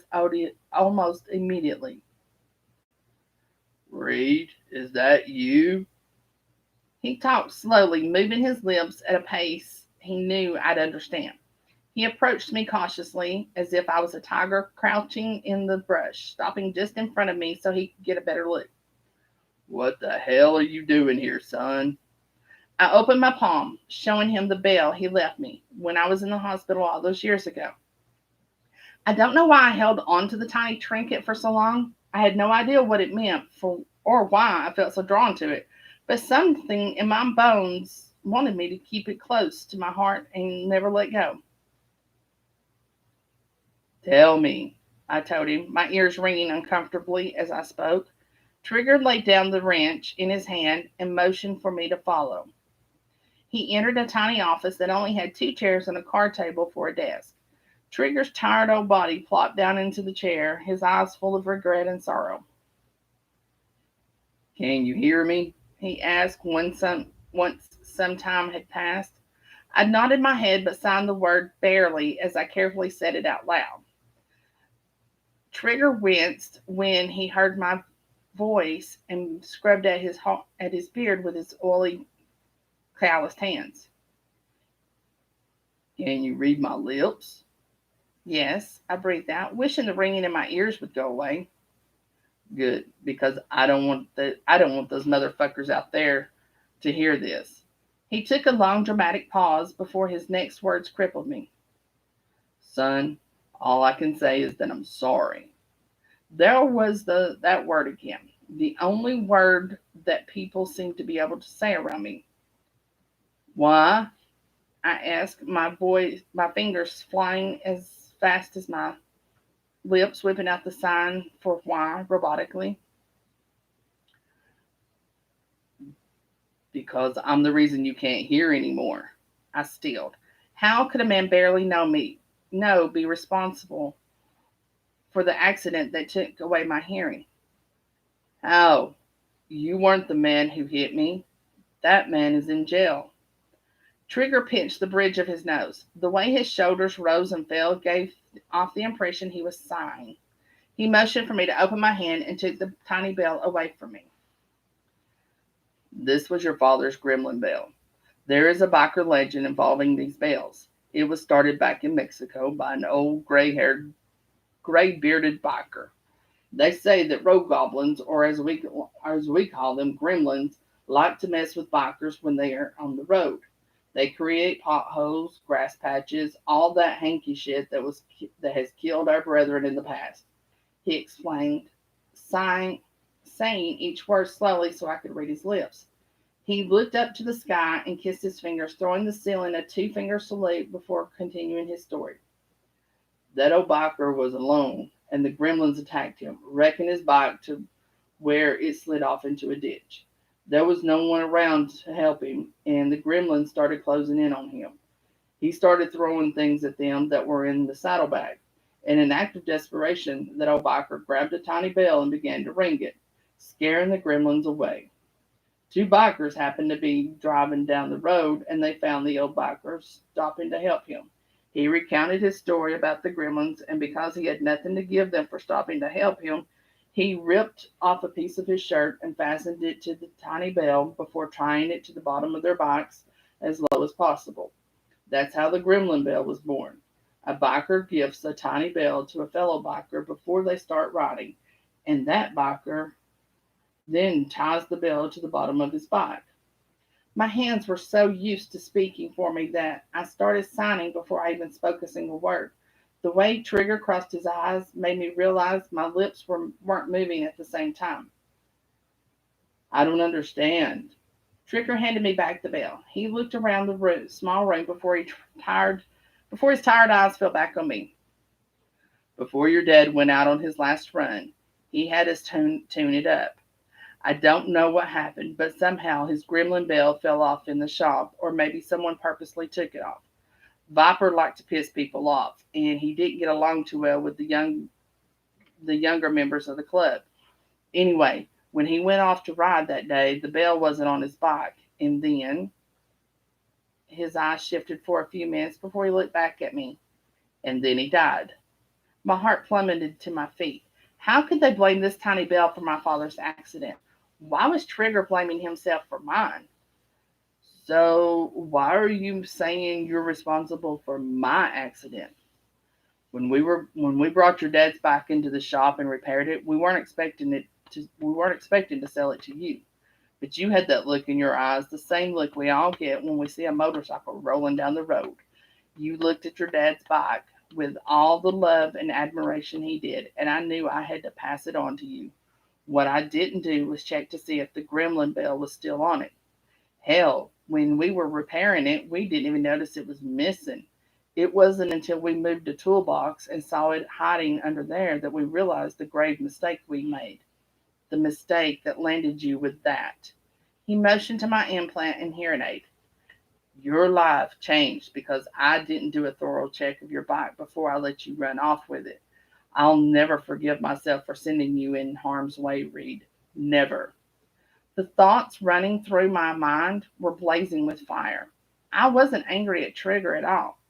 almost immediately. Reed, is that you? He talked slowly, moving his lips at a pace he knew I'd understand. He approached me cautiously, as if I was a tiger crouching in the brush, stopping just in front of me so he could get a better look. What the hell are you doing here, son? I opened my palm, showing him the bell he left me when I was in the hospital all those years ago. I don't know why I held on to the tiny trinket for so long. I had no idea what it meant or why I felt so drawn to it, but something in my bones wanted me to keep it close to my heart and never let go. Tell me, I told him, my ears ringing uncomfortably as I spoke. Trigger laid down the wrench in his hand and motioned for me to follow. He entered a tiny office that only had two chairs and a card table for a desk. Trigger's tired old body plopped down into the chair, his eyes full of regret and sorrow. Can you hear me? He asked once some time had passed. I nodded my head but signed the word barely as I carefully said it out loud. Trigger winced when he heard my voice and scrubbed at his beard with his oily, calloused hands. Can you read my lips? Yes, I breathed out, wishing the ringing in my ears would go away. Good, because I don't want those motherfuckers out there to hear this. He took a long dramatic pause before his next words crippled me. Son, all I can say is that I'm sorry. There was that word again. The only word that people seem to be able to say around me. Why? I asked, my fingers flying as fast as my lips, whipping out the sign for why robotically. Because I'm the reason you can't hear anymore. I stilled. How could a man barely be responsible for the accident that took away my hearing? How? You weren't the man who hit me. That man is in jail. Trigger pinched the bridge of his nose. The way his shoulders rose and fell gave off the impression he was sighing. He motioned for me to open my hand and took the tiny bell away from me. This was your father's gremlin bell. There is a biker legend involving these bells. It was started back in Mexico by an old gray-bearded biker. They say that road goblins, or as we call them, gremlins, like to mess with bikers when they are on the road. They create potholes, grass patches, all that hanky shit that has killed our brethren in the past. He explained, sighing, saying each word slowly so I could read his lips. He looked up to the sky and kissed his fingers, throwing the ceiling a two-finger salute before continuing his story. That old biker was alone, and the gremlins attacked him, wrecking his bike to where it slid off into a ditch. There was no one around to help him, and the gremlins started closing in on him. He started throwing things at them that were in the saddlebag. In an act of desperation, that old biker grabbed a tiny bell and began to ring it, scaring the gremlins away. Two bikers happened to be driving down the road, and they found the old biker stopping to help him. He recounted his story about the gremlins, and because he had nothing to give them for stopping to help him, he ripped off a piece of his shirt and fastened it to the tiny bell before tying it to the bottom of their bikes as low as possible. That's how the gremlin bell was born. A biker gives a tiny bell to a fellow biker before they start riding, and that biker then ties the bell to the bottom of his bike. My hands were so used to speaking for me that I started signing before I even spoke a single word. The way Trigger crossed his eyes made me realize my lips weren't moving at the same time. I don't understand. Trigger handed me back the bell. He looked around the small room before his tired eyes fell back on me. Before your dad went out on his last run, he had us tune it up. I don't know what happened, but somehow his gremlin bell fell off in the shop, or maybe someone purposely took it off. Viper liked to piss people off, and he didn't get along too well with the younger members of the club. Anyway, when he went off to ride that day, the bell wasn't on his bike, and then his eyes shifted for a few minutes before he looked back at me, and then he died. My heart plummeted to my feet. How could they blame this tiny bell for my father's accident? Why was Trigger blaming himself for mine? So, why are you saying you're responsible for my accident? When we brought your dad's bike into the shop and repaired it, we weren't expecting to sell it to you. But you had that look in your eyes, the same look we all get when we see a motorcycle rolling down the road. You looked at your dad's bike with all the love and admiration he did, and I knew I had to pass it on to you. What I didn't do was check to see if the gremlin bell was still on it. Hell, when we were repairing it, we didn't even notice it was missing. It wasn't until we moved the toolbox and saw it hiding under there that we realized the grave mistake we made. The mistake that landed you with that. He motioned to my implant and hearing aid. Your life changed because I didn't do a thorough check of your bike before I let you run off with it. I'll never forgive myself for sending you in harm's way, Reed. Never. The thoughts running through my mind were blazing with fire. I wasn't angry at Trigger at all.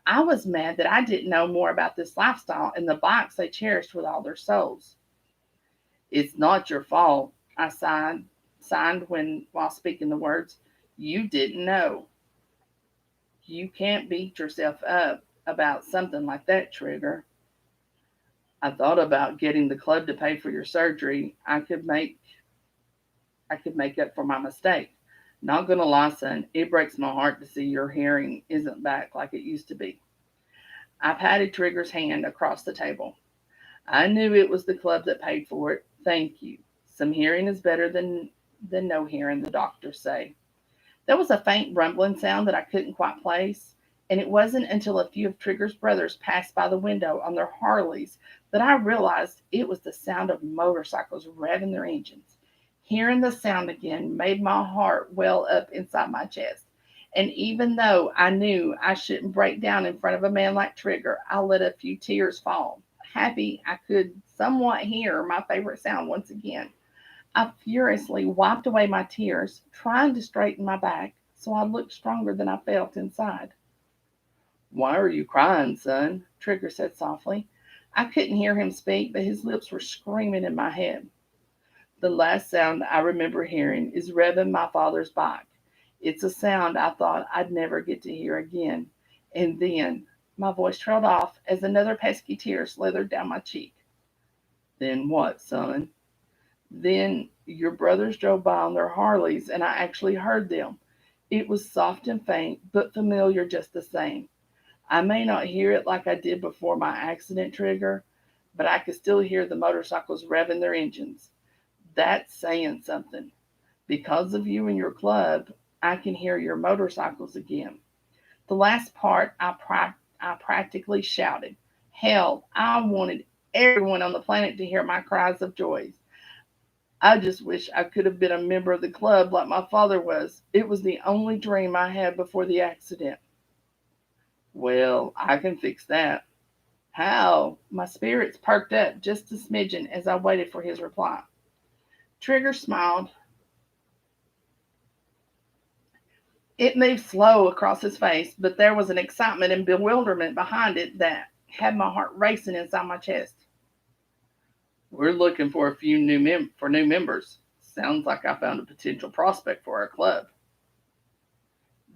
I was mad that I didn't know more about this lifestyle and the bikes they cherished with all their souls. It's not your fault, I signed while speaking the words. You didn't know. You can't beat yourself up about something like that, Trigger. I thought about getting the club to pay for your surgery. I could make up for my mistake. Not gonna lie, son, it breaks my heart to see your hearing isn't back like it used to be. I patted Trigger's hand across the table. I knew it was the club that paid for it. Thank you. Some hearing is better than no hearing, the doctors say. There was a faint rumbling sound that I couldn't quite place, and it wasn't until a few of Trigger's brothers passed by the window on their Harleys that I realized it was the sound of motorcycles revving their engines. Hearing the sound again made my heart well up inside my chest. And even though I knew I shouldn't break down in front of a man like Trigger, I let a few tears fall, happy I could somewhat hear my favorite sound once again. I furiously wiped away my tears, trying to straighten my back. so I looked stronger than I felt inside. Why are you crying, son? Trigger said softly. I couldn't hear him speak, but his lips were screaming in my head. The last sound I remember hearing is revving my father's bike. It's a sound I thought I'd never get to hear again. And then my voice trailed off as another pesky tear slithered down my cheek. Then what, son? Then your brothers drove by on their Harleys, and I actually heard them. It was soft and faint, but familiar just the same. I may not hear it like I did before my accident, Trigger, but I could still hear the motorcycles revving their engines. That's saying something. Because of you and your club, I can hear your motorcycles again. The last part I practically shouted. Hell, I wanted everyone on the planet to hear my cries of joy. I just wish I could have been a member of the club like my father was. It was the only dream I had before the accident. Well, I can fix that. How? My spirits perked up just a smidgen as I waited for his reply. Trigger smiled. It moved slow across his face, but there was an excitement and bewilderment behind it that had my heart racing inside my chest. We're looking for a few new members. Sounds like I found a potential prospect for our club.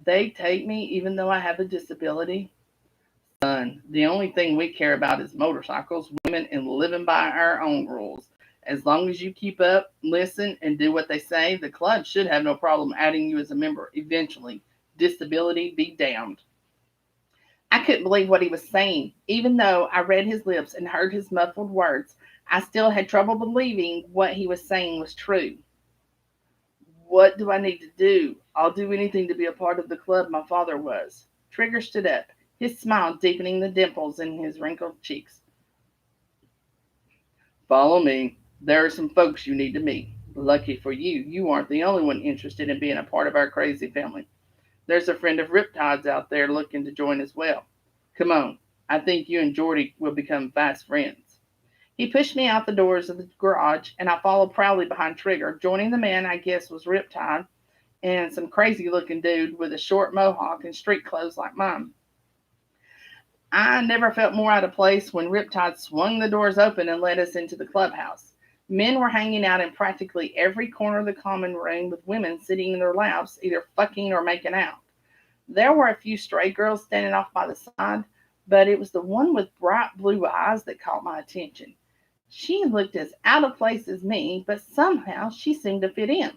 They take me even though I have a disability. Son, the only thing we care about is motorcycles, women, and living by our own rules. As long as you keep up, listen, and do what they say, the club should have no problem adding you as a member eventually. Disability be damned. I couldn't believe what he was saying. Even though I read his lips and heard his muffled words, I still had trouble believing what he was saying was true. What do I need to do? I'll do anything to be a part of the club my father was. Trigger stood up, his smile deepening the dimples in his wrinkled cheeks. Follow me. There are some folks you need to meet. Lucky for you, you aren't the only one interested in being a part of our crazy family. There's a friend of Riptide's out there looking to join as well. Come on. I think you and Jordy will become fast friends. He pushed me out the doors of the garage, and I followed proudly behind Trigger, joining the man I guess was Riptide and some crazy looking dude with a short mohawk and street clothes like mine. I never felt more out of place when Riptide swung the doors open and led us into the clubhouse. Men were hanging out in practically every corner of the common room with women sitting in their laps, either fucking or making out. There were a few stray girls standing off by the side, but it was the one with bright blue eyes that caught my attention. She looked as out of place as me, but somehow she seemed to fit in.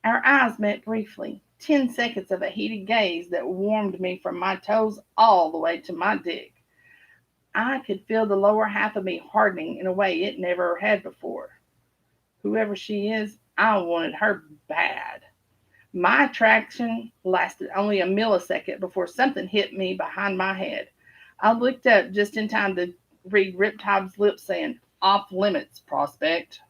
Our eyes met briefly, 10 seconds of a heated gaze that warmed me from my toes all the way to my dick. I could feel the lower half of me hardening in a way it never had before. Whoever she is, I wanted her bad. My attraction lasted only a millisecond before something hit me behind my head. I looked up just in time to read Riptide's lips saying, Off limits, prospect.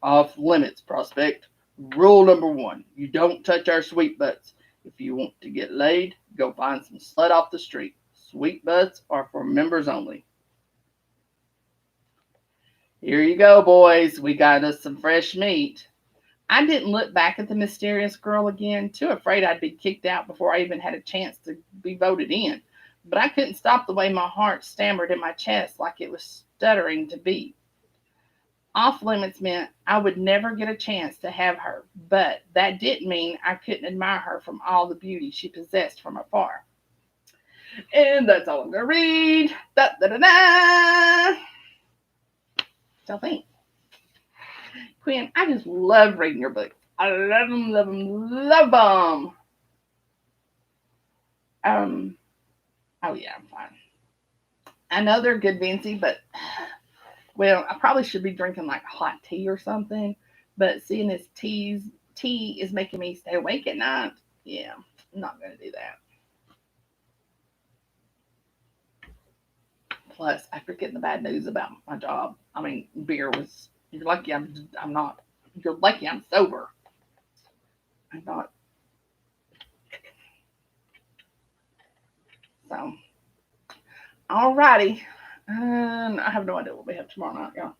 Off limits, prospect. Rule number one, you don't touch our sweet butts. If you want to get laid, go find some slut off the street. Sweet butts are for members only. Here you go, boys. We got us some fresh meat. I didn't look back at the mysterious girl again, too afraid I'd be kicked out before I even had a chance to be voted in. But I couldn't stop the way my heart stammered in my chest like it was stuttering to beat. Off limits meant I would never get a chance to have her, but that didn't mean I couldn't admire her from all the beauty she possessed from afar. And that's all I'm going to read. Da, da, da, da. So think. Quinn, I just love reading your books. I love them, love them, love them. Oh yeah, I'm fine. I know they're good, Vincy, but well, I probably should be drinking like hot tea or something. But seeing this tea is making me stay awake at night. Yeah, I'm not gonna do that. Plus, after getting the bad news about my job, I mean, beer was. You're lucky I'm not. You're lucky I'm sober. I'm not. So, alrighty. I have no idea what we have tomorrow night, y'all.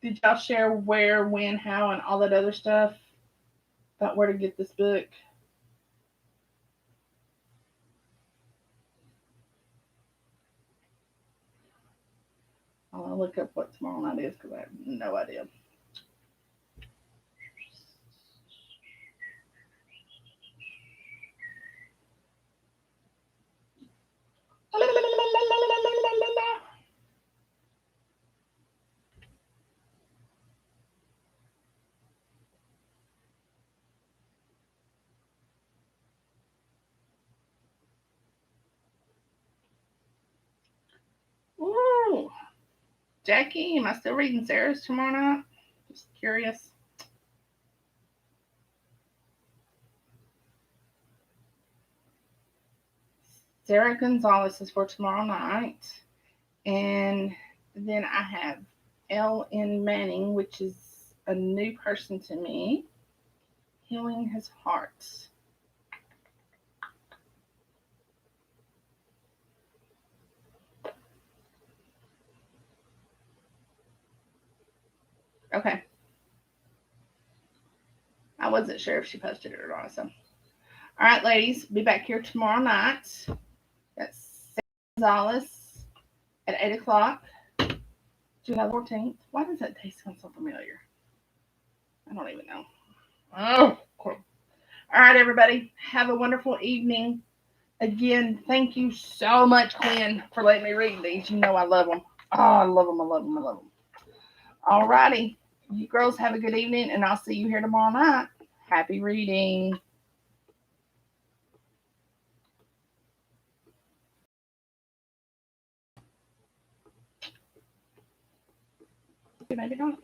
Did y'all share where, when, how, and all that other stuff about where to get this book? I'll look up what tomorrow night is because I have no idea. Ooh, Jackie, am I still reading Sarah's tomorrow night? Just curious. Sarah Gonzalez is for tomorrow night. And then I have L.N. Manning, which is a new person to me, Healing His Heart. Okay. I wasn't sure if she posted it or not. So, all right, ladies, be back here tomorrow night. That's Sarah Gonzalez at 8 o'clock, July 14th. Why does that taste sound so familiar? I don't even know. Oh, cool. All right, everybody. Have a wonderful evening. Again, thank you so much, Quinn, for letting me read these. You know I love them. Oh, I love them. I love them. I love them. All righty. You girls have a good evening, and I'll see you here tomorrow night. Happy reading. Maybe not.